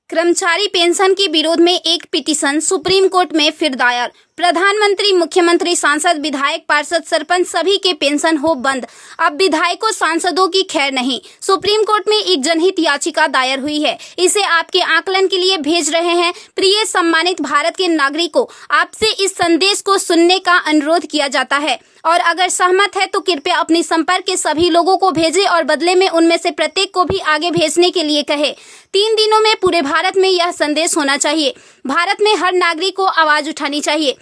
कर्मचारी पेंशन के विरोध में एक पिटीशन सुप्रीम कोर्ट में फिर दायर। प्रधानमंत्री, मुख्यमंत्री, सांसद, विधायक, पार्षद, सरपंच सभी के पेंशन हो बंद। अब विधायकों, सांसदों की खैर नहीं। सुप्रीम कोर्ट में एक जनहित याचिका दायर हुई है। इसे आपके आकलन के लिए भेज रहे हैं। प्रिय सम्मानित भारत के नागरिकों, आपसे इस संदेश को सुनने का अनुरोध किया जाता है और अगर सहमत है तो कृपया अपने संपर्क के सभी लोगों को भेजें और बदले में उनमें से प्रत्येक को भी आगे भेजने के लिए कहे। 3 दिनों में पूरे भारत में यह संदेश होना चाहिए। भारत में हर नागरिक को आवाज उठानी चाहिए।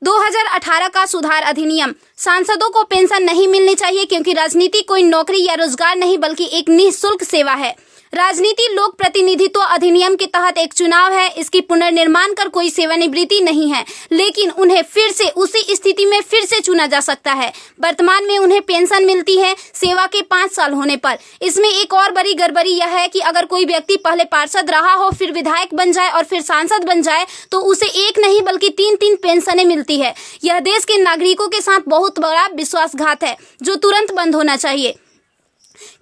2018 का सुधार अधिनियम। सांसदों को पेंशन नहीं मिलनी चाहिए क्योंकि राजनीति कोई नौकरी या रोजगार नहीं बल्कि एक निःशुल्क सेवा है। राजनीति लोक प्रतिनिधित्व अधिनियम के तहत एक चुनाव है। इसकी पुनर्निर्माण कर कोई सेवानिवृत्ति नहीं है, लेकिन उन्हें फिर से उसी स्थिति में फिर से चुना जा सकता है। वर्तमान में उन्हें पेंशन मिलती है सेवा के 5 साल होने पर। इसमें एक और बड़ी गड़बड़ी यह है कि अगर कोई व्यक्ति पहले पार्षद रहा हो, फिर विधायक बन जाए और फिर सांसद बन जाए तो उसे एक नहीं बल्कि 3-3 पेंशनें मिलती है। यह देश के नागरिकों के साथ बहुत बड़ा विश्वासघात है जो तुरंत बंद होना चाहिए।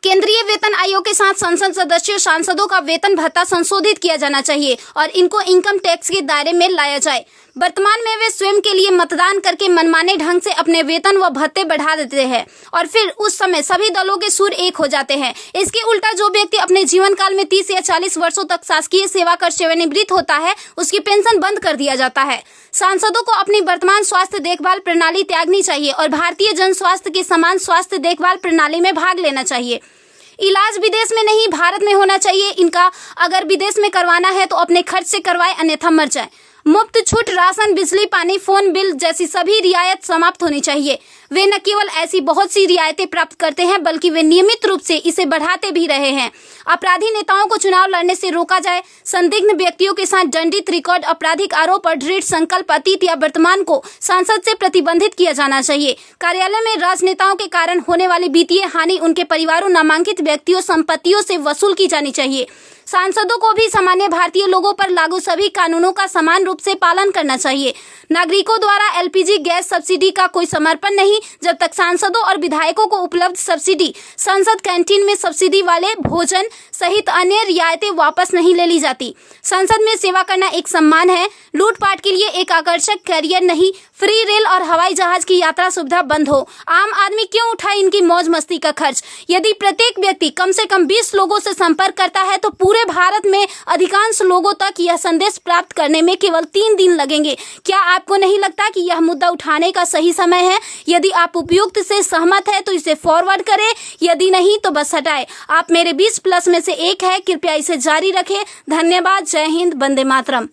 केंद्रीय वेतन आयोग के साथ संसद सदस्यों, सांसदों का वेतन भत्ता संशोधित किया जाना चाहिए और इनको इनकम टैक्स के दायरे में लाया जाए। वर्तमान में वे स्वयं के लिए मतदान करके मनमाने ढंग से अपने वेतन व भत्ते बढ़ा देते हैं और फिर उस समय सभी दलों के सुर एक हो जाते हैं। इसके उल्टा जो व्यक्ति अपने जीवन काल में 30 या 40 वर्षों तक शासकीय सेवा कर सेवानिवृत्त होता है, उसकी पेंशन बंद कर दिया जाता है। सांसदों को अपनी वर्तमान स्वास्थ्य देखभाल प्रणाली त्यागनी चाहिए और भारतीय जन स्वास्थ्य के समान स्वास्थ्य देखभाल प्रणाली में भाग लेना चाहिए। इलाज विदेश में नहीं, भारत में होना चाहिए। इनका अगर विदेश में करवाना है तो अपने खर्च से करवाए, अन्यथा मर जाए। मुफ्त छूट राशन, बिजली, पानी, फोन बिल जैसी सभी रियायत समाप्त होनी चाहिए। वे न केवल ऐसी बहुत सी रियायतें प्राप्त करते हैं बल्कि वे नियमित रूप से इसे बढ़ाते भी रहे हैं। अपराधी नेताओं को चुनाव लड़ने से रोका जाए। संदिग्ध व्यक्तियों के साथ दंडित रिकॉर्ड, आपराधिक आरोप और दृढ़ संकल्प अतीत या वर्तमान को सांसद से प्रतिबंधित किया जाना चाहिए। कार्यालय में राजनेताओं के कारण होने वाली वित्तीय हानि उनके परिवारों, नामांकित व्यक्तियों, संपत्तियों से वसूल की जानी चाहिए। सांसदों को भी सामान्य भारतीय लोगों पर लागू सभी कानूनों का समान रूप से पालन करना चाहिए। नागरिकों द्वारा एलपीजी गैस सब्सिडी का कोई समर्पण नहीं जब तक सांसदों और विधायकों को उपलब्ध सब्सिडी, संसद कैंटीन में सब्सिडी वाले भोजन सहित अन्य रियायतें वापस नहीं ले ली जाती। संसद में सेवा करना एक सम्मान है, लूटपाट के लिए एक आकर्षक कैरियर नहीं। फ्री रेल और हवाई जहाज की यात्रा सुविधा बंद हो। आम आदमी क्यों उठाए इनकी मौज मस्ती का खर्च? यदि प्रत्येक व्यक्ति कम से कम 20 लोगों से संपर्क करता है तो पूरे भारत में अधिकांश लोगों तक यह संदेश प्राप्त करने में केवल 3 दिन लगेंगे। क्या आपको नहीं लगता कि यह मुद्दा उठाने का सही समय है? यदि आप उपयुक्त से सहमत है तो इसे फॉरवर्ड करें, यदि नहीं तो बस हटाएं। आप मेरे 20+ में से एक है। कृपया इसे जारी रखें। धन्यवाद। जय हिंद। वंदे मातरम।